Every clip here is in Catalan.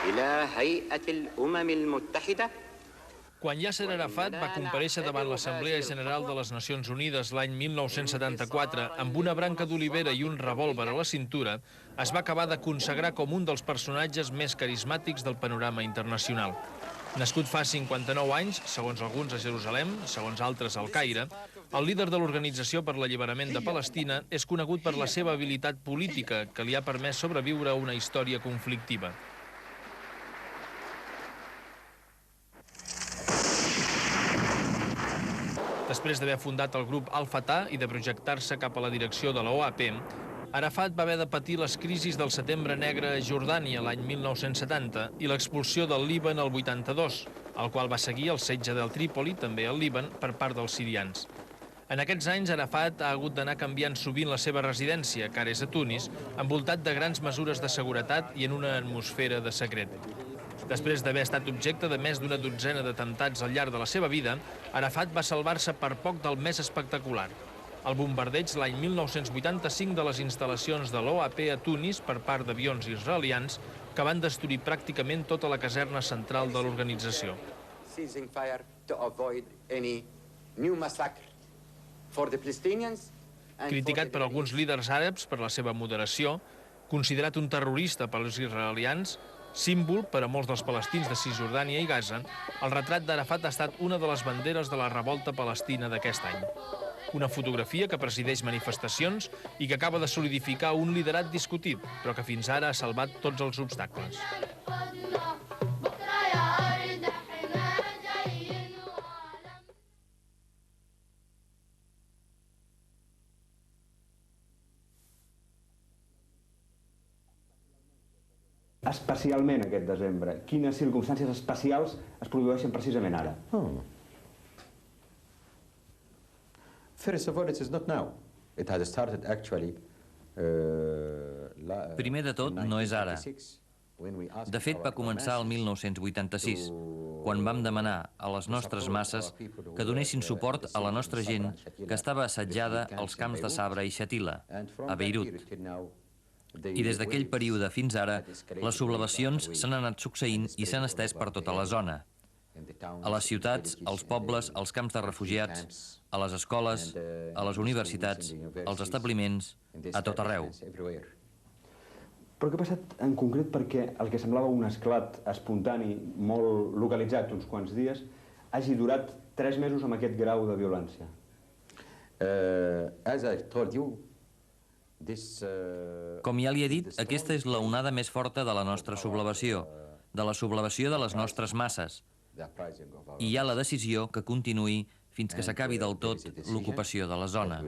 إلى هيئة الأمم المتحدة. Quan Yasser Arafat va comparèixer davant l'Assemblea General de les Nacions Unides l'any 1974 amb una branca d'olivera i un revòlver a la cintura, es va acabar de consagrar com un dels personatges més carismàtics del panorama internacional. Nascut fa 59 anys, segons alguns a Jerusalem, segons altres al Caire, el líder de l'Organització per l'Alliberament de Palestina és conegut per la seva habilitat política que li ha permès sobreviure a una història conflictiva. Després d'haver fundat el grup Al-Fatah i de projectar-se cap a la direcció de la OAP, Arafat va haver de patir les crisis del Setembre Negre a Jordània l'any 1970 i l'expulsió del Líban el 82, al qual va seguir el setge del Trípoli, també al Líban, per part dels sirians. En aquests anys, Arafat ha hagut d'anar canviant sovint la seva residència, que ara és a Tunis, envoltat de grans mesures de seguretat i en una atmosfera de secret. Després d'haver estat objecte de més d'una dotzena d'atemptats al llarg de la seva vida, Arafat va salvar-se per poc del més espectacular: el bombardeig l'any 1985 de les instal·lacions de l'OAP a Tunis per part d'avions israelians que van destruir pràcticament tota la caserna central de l'organització. Criticat per alguns líders àrabs per la seva moderació, considerat un terrorista pels israelians, símbol per a molts dels palestins de Cisjordània i Gaza, el retrat d'Arafat ha estat una de les banderes de la revolta palestina d'aquest any. Una fotografia que presideix manifestacions i que acaba de solidificar un liderat discutit, però que fins ara ha salvat tots els obstacles. Especialment aquest desembre, quines circumstàncies especials es produeixen precisament ara? First of all, it is not now. It has started actually. Primer de tot, no és ara. De fet, va començar el 1986, quan vam demanar a les nostres masses que donessin suport a la nostra gent que estava assetjada als camps de Sabra i Shatila, a Beirut. I des d'aquell període fins ara, les sublevacions s'han anat succeint i s'han estès per tota la zona. A les ciutats, als pobles, als camps de refugiats, a les escoles, a les universitats, als establiments, a tot arreu. Però què ha passat en concret perquè el que semblava un esclat espontani, molt localitzat, uns quants dies, hagi durat 3 mesos amb aquest grau de violència? As I told you, com ja li he dit, aquesta és l'onada més forta de la nostra sublevació, de la sublevació de les nostres masses. I hi ha la decisió que continuï fins que s'acabi del tot l'ocupació de la zona.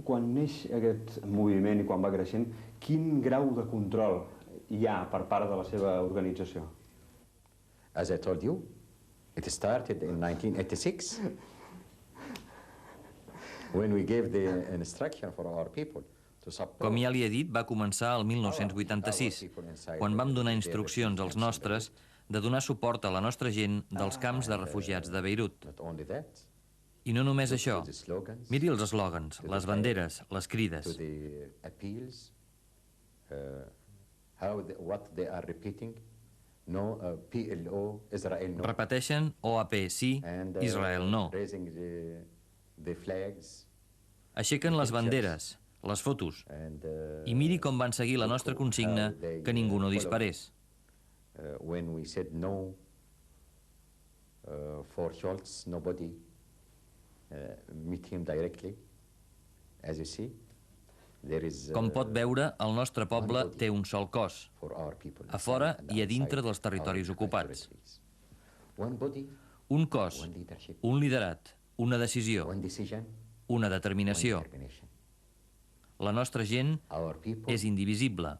Quan neix aquest moviment i quan va creixent, quin grau de control hi ha per part de la seva organització? As I told you, it started in 1986 when we gave the instruction for our people to support. Com ja li he dit, va començar el 1986, quan vam donar instruccions als nostres de donar suport a la nostra gent dels camps de refugiats de Beirut. I no només això. Miri els eslògans, les banderes, les crides. What they are repeating. No, PLO, Israel no. Repeteixen OAP sí, Israel no. Aixequen les banderes, les fotos. I miri com van seguir la nostra consigna que ningú no disparés. When we said no for Schultz, nobody meet him directly, as you see. Com pot veure, el nostre poble té un sol cos, a fora i a dintre dels territoris ocupats. Un cos, un liderat, una decisió, una determinació. La nostra gent és indivisible,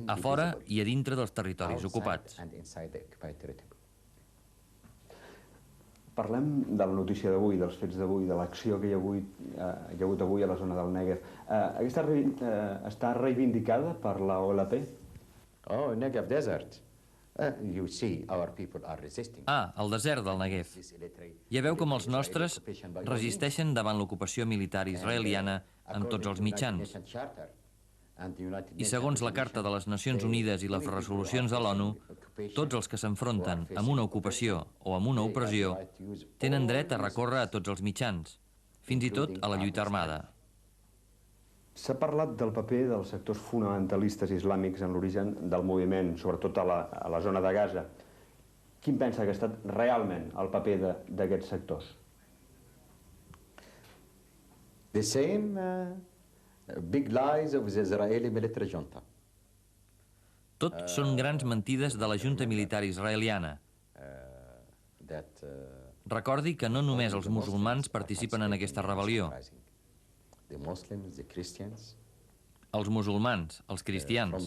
a fora i a dintre dels territoris ocupats. Parlem de la notícia d'avui, dels fets d'avui, de l'acció que hi ha hagut avui a la zona del Negev. Està reivindicada per la OLP? Oh, Negev Desert. El desert del Negev. Ja veu com els nostres resisteixen davant l'ocupació militar israeliana amb tots els mitjans. I segons la Carta de les Nacions Unides i les resolucions de l'ONU, tots els que s'enfronten amb una ocupació o amb una opressió tenen dret a recórrer a tots els mitjans, fins i tot a la lluita armada. S'ha parlat del paper dels sectors fonamentalistes islàmics en l'origen del moviment, sobretot a la zona de Gaza. Quin pensa que ha estat realment el paper d'aquests sectors? The same big lies of the Israeli military junta. Tot són grans mentides de la junta militar israeliana. Recordi que no només els musulmans participen en aquesta rebel·lió. Els musulmans, els cristians,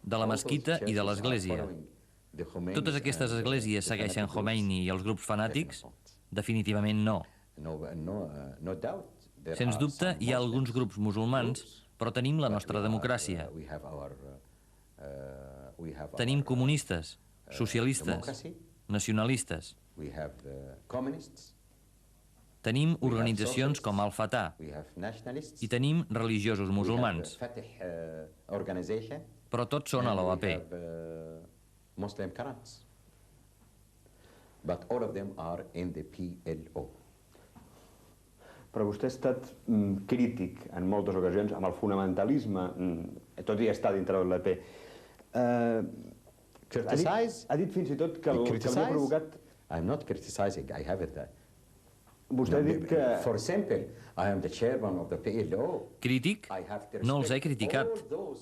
de la mesquita i de l'església. Totes aquestes esglésies segueixen Khomeini i els grups fanàtics? Definitivament no. Sens dubte, hi ha alguns grups musulmans, però tenim la nostra democràcia. Tenim comunistes, socialistes, nacionalistes. Tenim organitzacions com Al-Fatah i tenim religiosos musulmans, però tots són a l'OAP. Però vostè ha estat crític en moltes ocasions amb el fonamentalisme, tot i estar dintre de l'OAP. Ha dit fins i tot que havia provocat... I'm not criticizing, I have it there. Vostè ha dit que... For example, I am the chairman of the PLO. Crític? No els he criticat,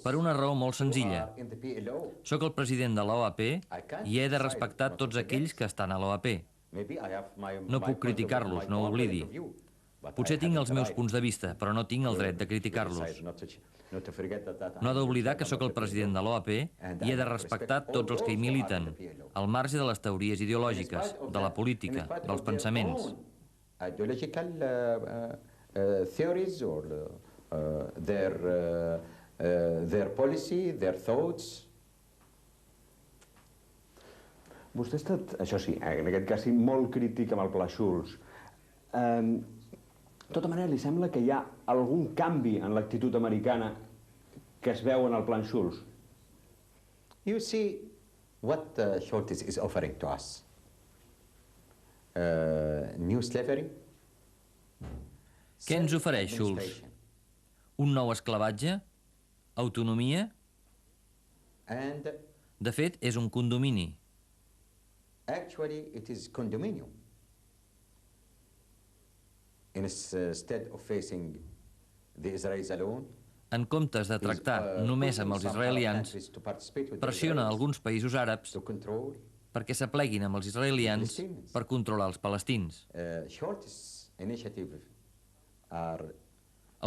per una raó molt senzilla. Soc el president de l'OAP i he de respectar tots aquells que estan a l'OAP. No puc criticar-los, no ho oblidi. Potser tinc els meus punts de vista, però no tinc el dret de criticar-los. No ha d'oblidar que sóc el president de l'OAP i he de respectar tots els que hi militen, al marge de les teories ideològiques, de la política, dels pensaments. Ideological theories or their policy, their thoughts. Vostè ha estat, això sí, en aquest cas sí, molt crític amb el Pla Schulz. De tota manera, li sembla que hi ha algun canvi en l'actitud americana que es veu en el Plan Schulz? You see what Schulz is offering to us. New slavery. Què ens ofereix Schulz? Un nou esclavatge? Autonomia? De fet, és un condomini. Actually, it is condominium. Instead of facing the Israelis alone, en comptes de tractar només amb els israelians, pressiona alguns països àrabs perquè s'apleguin amb els israelians per controlar els palestins.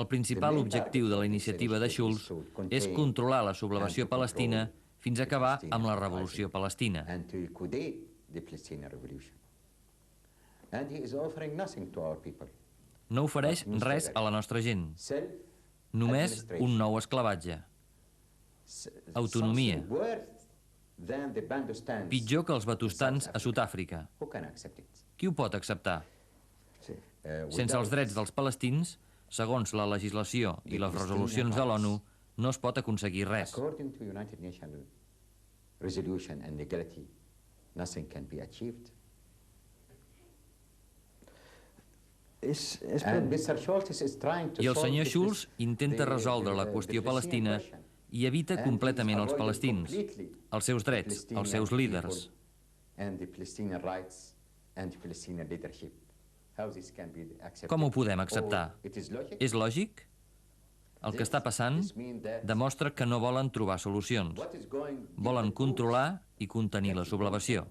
El principal objectiu de la iniciativa de Schulz és controlar la sublevació palestina fins a acabar amb la revolució palestina. No ofereix res a la nostra gent, només un nou esclavatge. Autonomia. Pitjor que els batustans a Sud-àfrica. Qui ho pot acceptar? Sense els drets dels palestins, segons la legislació i les resolucions de l'ONU, no es pot aconseguir res. I el senyor Schulz intenta resoldre la qüestió palestina i evita completament els palestins, els seus drets, els seus líders. Com ho podem acceptar? És lògic? El que està passant demostra que no volen trobar solucions. Volen controlar i contenir la sublevació.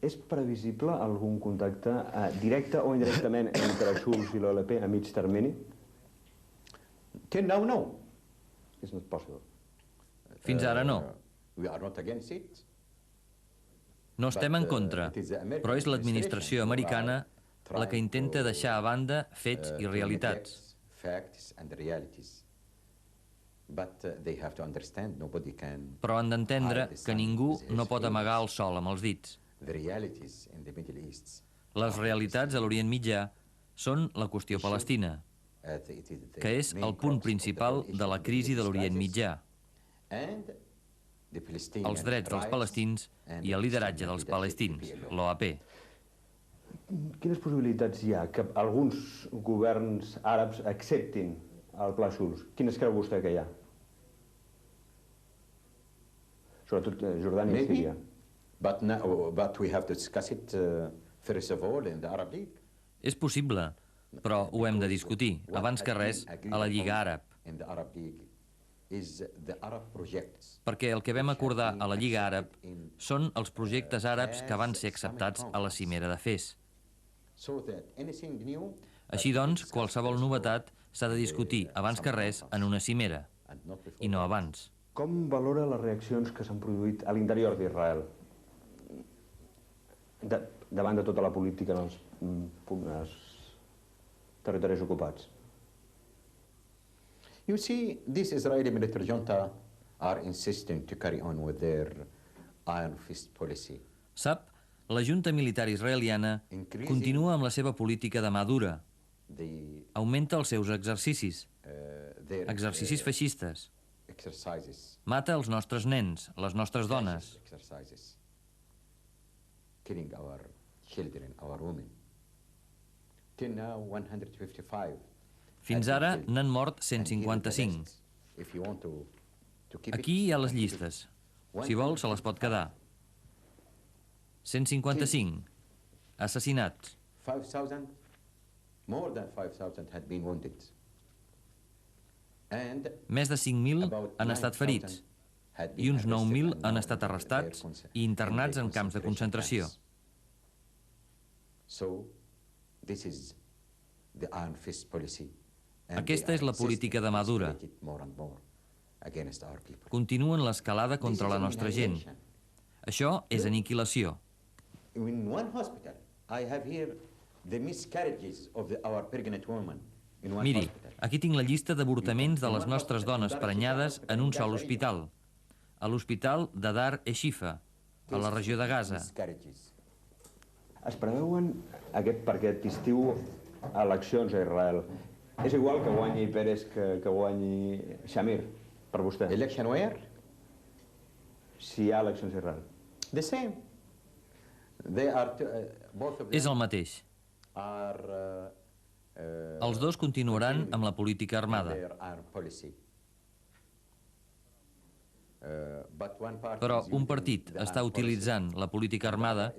És previsible algun contacte directe o indirectament entre Schulz i l'OLP a mig termini? Till now, no. It's not possible. Fins ara no. No estem en contra, però és l'administració americana la que intenta deixar a banda fets i realitats. Però han d'entendre que ningú no pot amagar el sol amb els dits. Les realitats a l'Orient Mitjà són la qüestió palestina, que és el punt principal de la crisi de l'Orient Mitjà, els drets dels palestins i el lideratge dels palestins, l'OAP. Quines possibilitats hi ha que alguns governs àrabs acceptin el Pla Schulz? Quines creu vostè que hi ha? Sobretot Jordània i Síria. But we have to discuss it first of all in the Arab League. És possible, però ho hem de discutir, abans que res, a la Lliga Àrab. Perquè el que vam acordar a la Lliga Àrab són els projectes àrabs que van ser acceptats a la cimera de Fes. Així doncs, qualsevol novetat s'ha de discutir abans que res en una cimera, i no abans. Com valora les reaccions que s'han produït a l'interior d'Israel davant de tota la política en els territoris ocupats? You see, this Israeli military junta are insisting to carry on with their iron fist policy. Sap, la junta militar israeliana continua amb la seva política de mà dura. Augmenta els seus exercicis feixistes. Mata els nostres nens, les nostres dones. Killing our children, our women. Till now, 155. Fins ara n'han mort 155. Aquí hi ha les llistes. Si vol, se les pot quedar. 155 assassinats. 5,000, more than 5,000 had been wounded. Més de 5.000 han estat ferits i uns 9.000 han estat arrestats i internats en camps de concentració. Aquesta és la política de mà dura. Continuen l'escalada contra la nostra gent. Això és aniquilació. Miri, aquí tinc la llista d'avortaments de les nostres dones prenyades en un sol hospital, a l'hospital de Dar e-Shifa, a la regió de Gaza. Es preveuen per aquest estiu eleccions a Israel. És igual que guanyi Peres que guanyi Shamir, per vostè? Election where? Si hi ha eleccions a Israel. The same. És el mateix. Els dos continuaran amb la política armada. Però un partit està utilitzant la política armada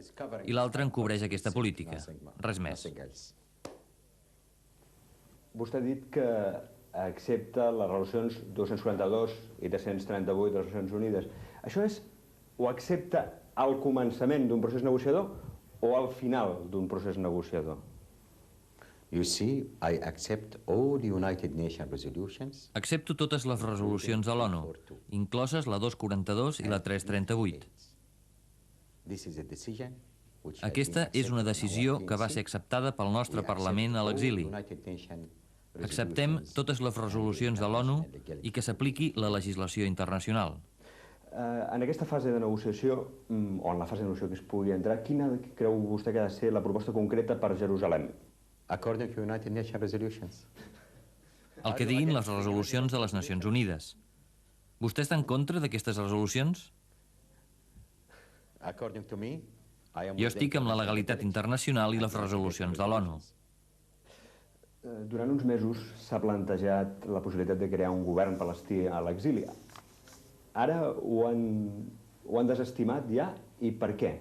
i l'altre encobreix aquesta política. Res més. Vostè ha dit que accepta les resolucions 242 i 338 de les Nacions Unides. Això és, o accepta al començament d'un procés negociador o al final d'un procés negociador? You see, I accept all United Nations resolutions. Accepto totes les resolucions de l'ONU, incloses la 242 i la 338. Aquesta és una decisió que va ser acceptada pel nostre Parlament a l'exili. Acceptem totes les resolucions de l'ONU i que s'apliqui la legislació internacional. En aquesta fase de negociació, o en la fase de negociació que es pugui entrar, quina creu vostè que ha de ser la proposta concreta per Jerusalem? According to United Nations resolutions. El que diguin les resolucions de les Nacions Unides. Vostè està en contra d'aquestes resolucions? Jo estic amb la legalitat internacional i les resolucions de l'ONU. Durant uns mesos s'ha plantejat la possibilitat de crear un govern palestí a l'exili. Ara ho han desestimat ja, i per què?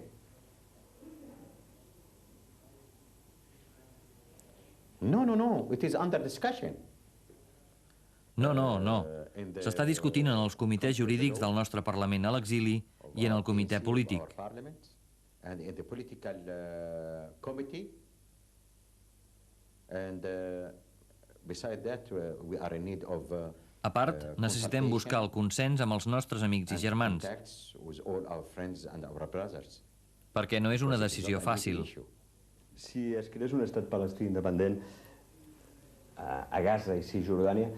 No, it is under discussion. No. S'està discutint en els comitès jurídics del nostre Parlament a l'exili i en el comitè polític. A part, necessitem buscar el consens amb els nostres amics i germans, perquè no és una decisió fàcil. Si es creés un estat palestí independent a Gaza i Cisjordània,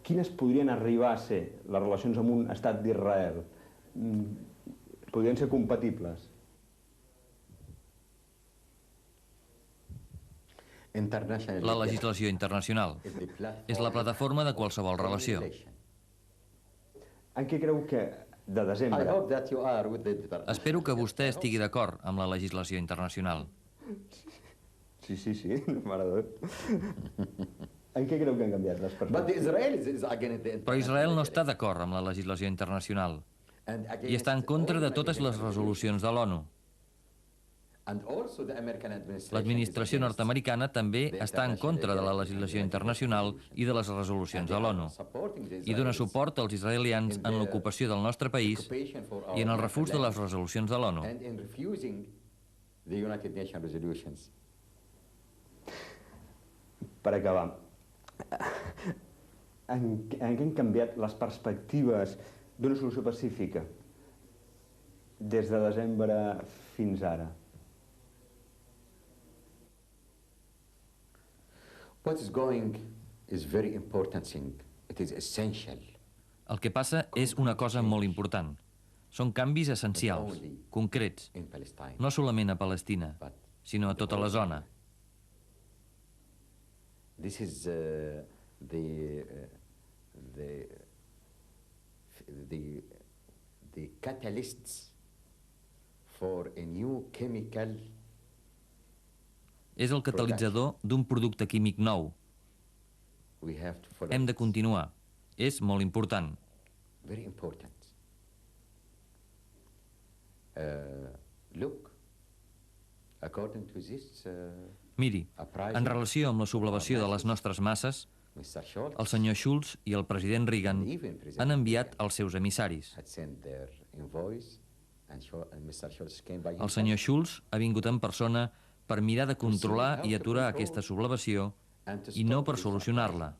quines podrien arribar a ser les relacions amb un estat d'Israel? Podrien ser compatibles? La legislació internacional és la plataforma de qualsevol relació. En què creu que de desembre... Espero que vostè estigui d'acord amb la legislació internacional. Sí, mare de Déu. En què creu que han canviat les perspectives? Però Israel no està d'acord amb la legislació internacional i està en contra de totes les resolucions de l'ONU. L'administració nord-americana també està en contra de la legislació internacional i de les resolucions de l'ONU i dona suport als israelians en l'ocupació del nostre país i en el refús de les resolucions de l'ONU. Per acabar, en què han canviat les perspectives d'una solució pacífica des de desembre fins ara? What is going is very important thing. It is essential. El que passa és una cosa molt important. Són canvis essencials, concrets, no solament a Palestina, sinó a tota la zona. This is the catalysts for a new chemical. És el catalitzador d'un producte químic nou. Hem de continuar. És molt important. Very important. Look, according to this... Miri, en relació amb la sublevació de les nostres masses, el senyor Schulz i el president Reagan han enviat els seus emissaris. El senyor Schulz ha vingut en persona per mirar de controlar i aturar aquesta sublevació i no per solucionar-la.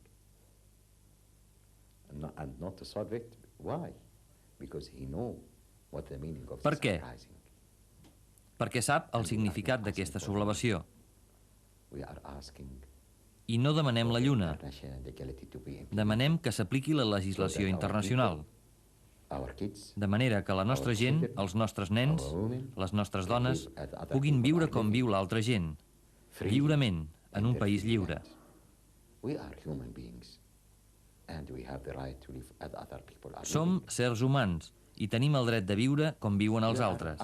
Per què? Perquè sap el significat d'aquesta sublevació. I no demanem la lluna. Demanem que s'apliqui la legislació internacional. De manera que la nostra gent, els nostres nens, les nostres dones, puguin viure com viu l'altra gent, lliurement, en un país lliure. Som sers humans i tenim el dret de viure com viuen els altres.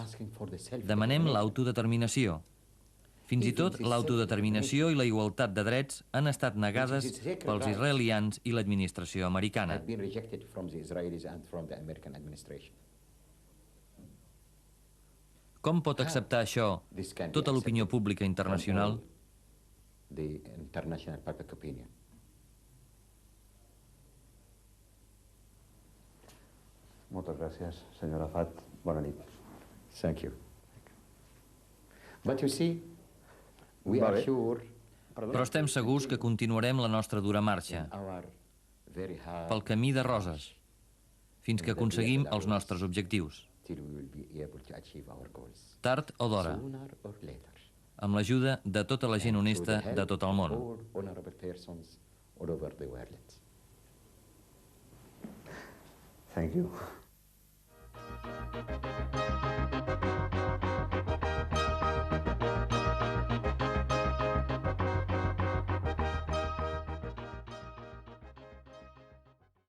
Demanem l'autodeterminació. Fins i tot l'autodeterminació i la igualtat de drets han estat negades pels israelians i l'administració americana. Com pot acceptar això tota l'opinió pública internacional? Moltes gràcies, senyor Arafat. Bona nit. Thank you. But you see, we are sure... Però estem segurs que continuarem la nostra dura marxa pel camí de roses fins que aconseguim els nostres objectius. Tard o d'hora, amb l'ajuda de tota la gent honesta de tot el món. Thank you.